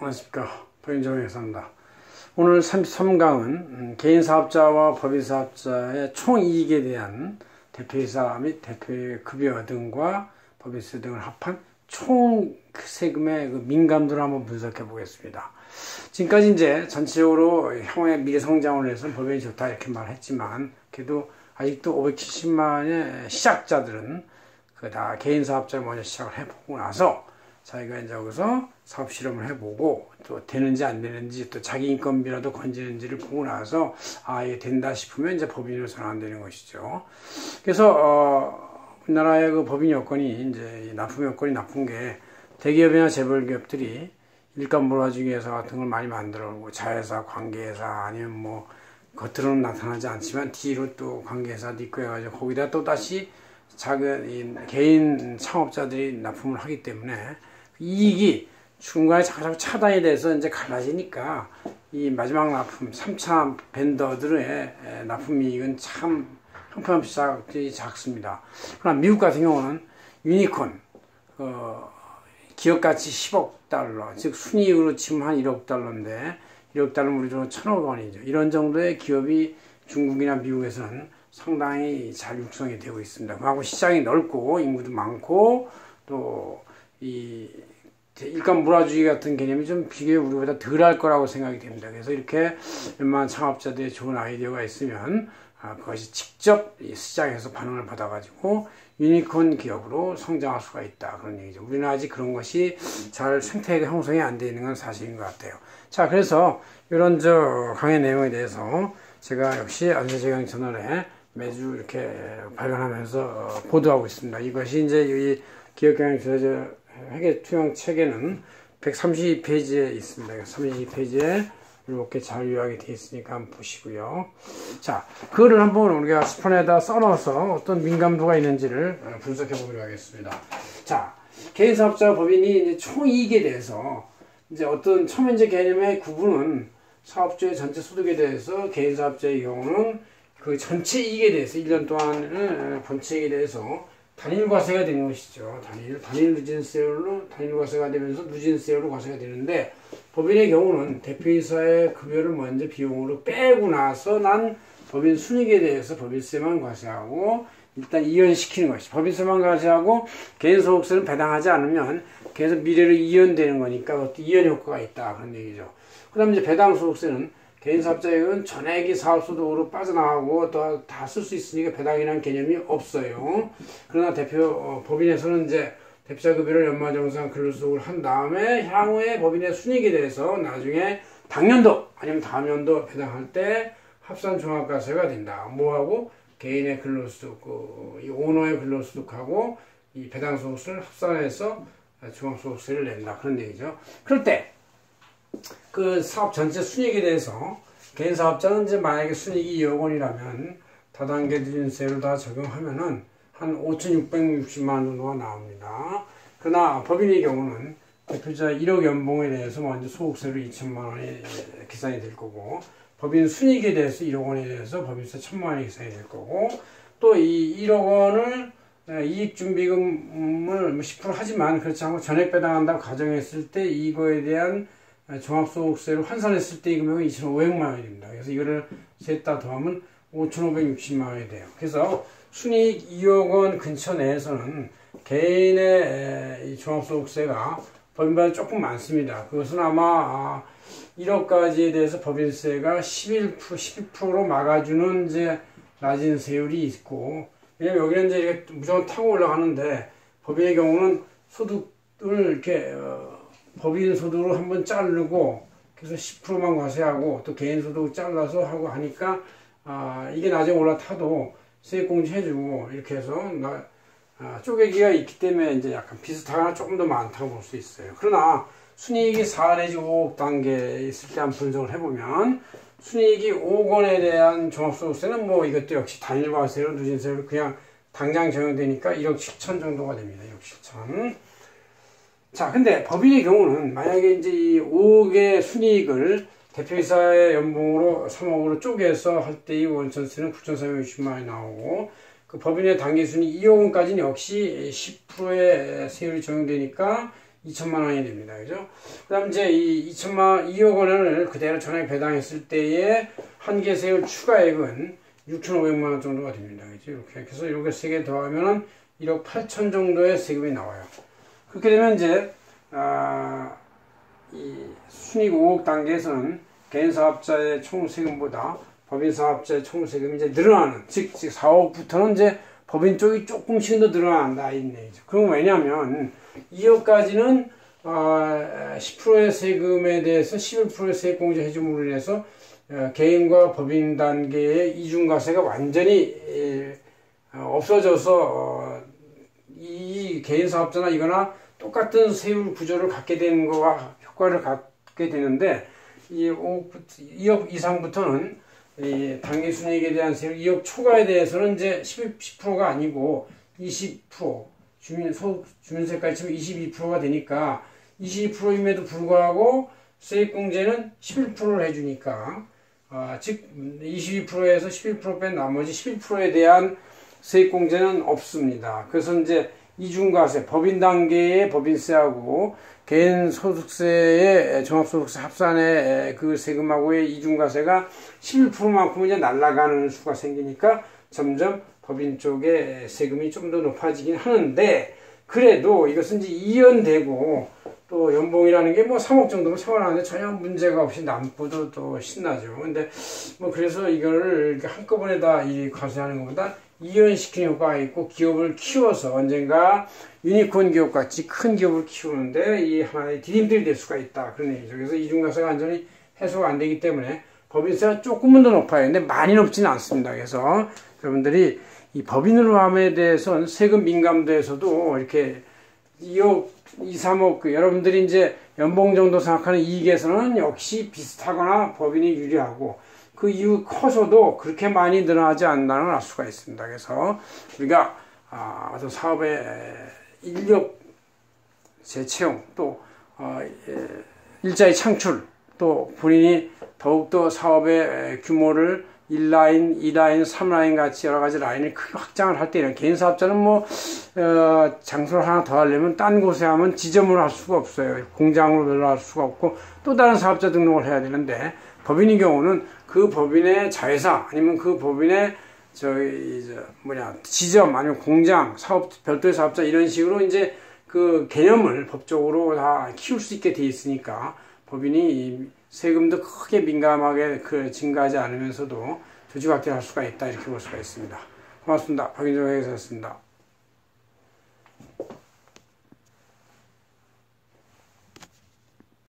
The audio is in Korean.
안녕하십니까. 법인정의 회사입니다. 오늘 33강은 개인사업자와 법인사업자의 총이익에 대한 대표이사 및 대표의 급여 등과 법인세 등을 합한 총 세금의 민감도를 한번 분석해 보겠습니다. 지금까지 이제 전체적으로 향후의 미래 성장을 위해서 법인이 좋다 이렇게 말했지만, 그래도 아직도 570만의 시작자들은 다 개인사업자를 먼저 시작을 해보고 나서 자기가 이제 여기서 사업 실험을 해보고 또 되는지 안 되는지 또 자기 인건비라도 건지는지를 보고 나서 이게 된다 싶으면 이제 법인으로 전환되는 것이죠. 그래서 우리나라의 그 법인 여건이 이제 납품 여건이 나쁜 게, 대기업이나 재벌기업들이 일감 몰아주기 회사 같은 걸 많이 만들어오고 자회사, 관계회사 아니면 뭐 겉으로는 나타나지 않지만 뒤로 또 관계회사도 있고 해가지고 거기다 또 다시 작은 개인 창업자들이 납품을 하기 때문에 이익이 중간에 자꾸 차단이 돼서 이제 갈라지니까 이 마지막 납품 3차 벤더들의 납품 이익은 참 형편없이 작습니다. 그러나 미국 같은 경우는 유니콘 기업가치 10억 달러, 즉 순이익으로 치면 한 1억 달러인데 1억 달러면 우리로 1,000억 원이죠. 이런 정도의 기업이 중국이나 미국에서는 상당히 잘 육성이 되고 있습니다. 그하고 시장이 넓고 인구도 많고 또 이 일감 몰아주기 같은 개념이 좀 비교해 우리보다 덜 할 거라고 생각이 됩니다. 그래서 이렇게 웬만한 창업자들의 좋은 아이디어가 있으면 그것이 직접 시장에서 반응을 받아가지고 유니콘 기업으로 성장할 수가 있다, 그런 얘기죠. 우리는 아직 그런 것이 잘 생태계가 형성이 안 되어 있는 건 사실인 것 같아요. 자, 그래서 이런 강의 내용에 대해서 제가 역시 안세재경 채널에 매주 이렇게 발견하면서 보도하고 있습니다. 이것이 이제 이 기업경영조사 회계투영 책에는 132페이지에 있습니다. 32페이지에 이렇게 잘 요약이 되어 있으니까 한번 보시고요. 자, 그거를 한번 우리가 스푼에다 써넣어서 어떤 민감도가 있는지를 분석해 보기로 하겠습니다. 자, 개인사업자 법인이 이제 총이익에 대해서 이제 어떤 처음에 개념의 구분은 사업주의 전체 소득에 대해서, 개인사업자의 경우는 그 전체 이익에 대해서 1년 동안 전체 이익에 대해서 단일과세가 되는 것이죠. 단일 누진세율로 단일과세가 되면서 누진세율로 과세가 되는데, 법인의 경우는 대표이사의 급여를 먼저 비용으로 빼고 나서 난 법인 순이익에 대해서 법인세만 과세하고 일단 이연시키는 것이, 법인세만 과세하고 개인소득세는 배당하지 않으면 계속 미래로 이연되는 거니까 그것도 이연 효과가 있다, 그런 얘기죠. 그 다음에 이제 배당소득세는 개인사업자에게는 전액이 사업소득으로 빠져나가고 또 다 쓸 수 있으니까 배당이라는 개념이 없어요. 그러나 법인에서는 이제 대표자 급여를 연말정산 근로소득을 한 다음에 향후에 법인의 순이익에 대해서 나중에 당년도 아니면 다음 연도 배당할 때 합산 종합과세가 된다. 뭐하고? 개인의 근로소득, 이 오너의 근로소득하고 이 배당소득세를 합산해서 종합소득세를 낸다, 그런 얘기죠. 그럴 때 그 사업 전체 순이익에 대해서 개인사업자는 이제 만약에 순이익이 2억 원이라면 다단계 누진세를 다 적용하면은 한 5,660만 원 정도가 나옵니다. 그러나 법인의 경우는 대표자 1억 연봉에 대해서 먼저 소득세로 2천만 원이 계산이 될 거고, 법인 순이익에 대해서 1억 원에 대해서 법인세 1,000만 원이 계산이 될 거고, 또 이 1억 원을 이익준비금을 10% 하지만 그렇지 않고 전액 배당한다고 가정했을 때 이거에 대한 종합소득세를 환산했을 때 이 금액은 2,500만 원이 됩니다. 그래서 이거를 셋 다 더하면 5,560만 원이 돼요. 그래서 순이익 2억 원 근처 내에서는 개인의 이 종합소득세가 법인보다 조금 많습니다. 그것은 아마 1억까지에 대해서 법인세가 12%로 막아주는 이제 낮은 세율이 있고, 왜냐면 여기는 이제 이렇게 무조건 타고 올라가는데 법인의 경우는 소득을 이렇게 법인 소득으로 한번 자르고 그래서 10%만 과세하고 또 개인 소득을 잘라서 하고 하니까 이게 나중에 올라타도 세액공제 해주고 이렇게 해서 쪼개기가 있기 때문에 이제 약간 비슷하거나 조금 더 많다고 볼 수 있어요. 그러나 순이익이 4 내지 5억 단계에 있을 때 한번 분석을 해보면 순이익이 5억 원에 대한 종합소득세는 뭐 이것도 역시 단일과세로 누진세로 그냥 당장 적용되니까 1억 7천 정도가 됩니다. 1억 7천. 자, 근데 법인의 경우는 만약에 이제 이 5억의 순이익을 대표이사의 연봉으로 3억으로 쪼개서 할 때 이 원천세는 9,460만 원이 나오고, 그 법인의 단기순이익 2억 원까지는 역시 10%의 세율이 적용되니까 2천만 원이 됩니다. 그죠? 그 다음 이제 이 2억 원을 그대로 전액 배당했을 때의 한계세율 추가액은 6,500만 원 정도가 됩니다. 그죠? 이렇게 해서 이렇게 3개 더하면은 1억 8천 정도의 세금이 나와요. 그렇게 되면 이제, 이 순이익 5억 단계에서는 개인 사업자의 총 세금보다 법인 사업자의 총 세금이 이제 늘어나는, 즉 4억부터는 이제 법인 쪽이 조금씩 더 늘어난다 이 얘기죠. 그럼 왜냐하면 2억까지는 10%의 세금에 대해서 11%의 세액공제 해줌으로 인해서 개인과 법인 단계의 이중과세가 완전히 없어져서 이 개인 사업자나 이거나 똑같은 세율 구조를 갖게 되는 거와 효과를 갖게 되는데 이 2억 이상부터는 이 당기순이익에 대한 세율 2억 초과에 대해서는 이제 10%가 아니고 20% 주민세까지 치면 22%가 되니까 22%임에도 불구하고 세액공제는 11%를 해주니까 즉 22%에서 11% 뺀 나머지 11%에 대한 세액공제는 없습니다. 그래서 이제 이중과세, 법인 단계의 법인세하고 개인 소득세의 종합소득세 합산의 그 세금하고의 이중과세가 11%만큼 이제 날아가는 수가 생기니까 점점 법인 쪽의 세금이 좀 더 높아지긴 하는데 그래도 이것은 이제 이연되고 또 연봉이라는 게 뭐 3억 정도면 생활하는데 전혀 문제가 없이 남고도 또 신나죠. 근데 뭐 그래서 이거를 한꺼번에 다 이 과세하는 것보다 이연시키는 효과가 있고 기업을 키워서 언젠가 유니콘 기업 같이 큰 기업을 키우는데 이 하나의 디딤돌이 될 수가 있다. 그런 얘기죠. 그래서 이중과세가 완전히 해소가 안 되기 때문에 법인세가 조금은 더 높아요. 근데 많이 높지는 않습니다. 그래서 여러분들이 이 법인으로함에 대해서는 세금 민감도에서도 이렇게 2억, 2, 3억 여러분들이 이제 연봉 정도 생각하는 이익에서는 역시 비슷하거나 법인이 유리하고 그 이유 커서도 그렇게 많이 늘어나지 않는다는 걸 알 수가 있습니다. 그래서 우리가 어떤 사업의 인력 재채용 또 일자리 창출 또 본인이 더욱더 사업의 규모를 1라인, 2라인, 3라인 같이 여러 가지 라인을 크게 확장을 할 때 이런 개인 사업자는 뭐 장소를 하나 더 하려면 딴 곳에 하면 지점을 할 수가 없어요. 공장으로 늘어날 수가 없고 또 다른 사업자 등록을 해야 되는데 법인의 경우는 그 법인의 자회사 아니면 그 법인의 지점 아니면 공장 사업 별도의 사업자 이런 식으로 이제 그 개념을 법적으로 다 키울 수 있게 돼 있으니까 법인이 세금도 크게 민감하게 증가하지 않으면서도 조직 확대할 수가 있다 이렇게 볼 수가 있습니다. 고맙습니다. 박인종 회계사였습니다.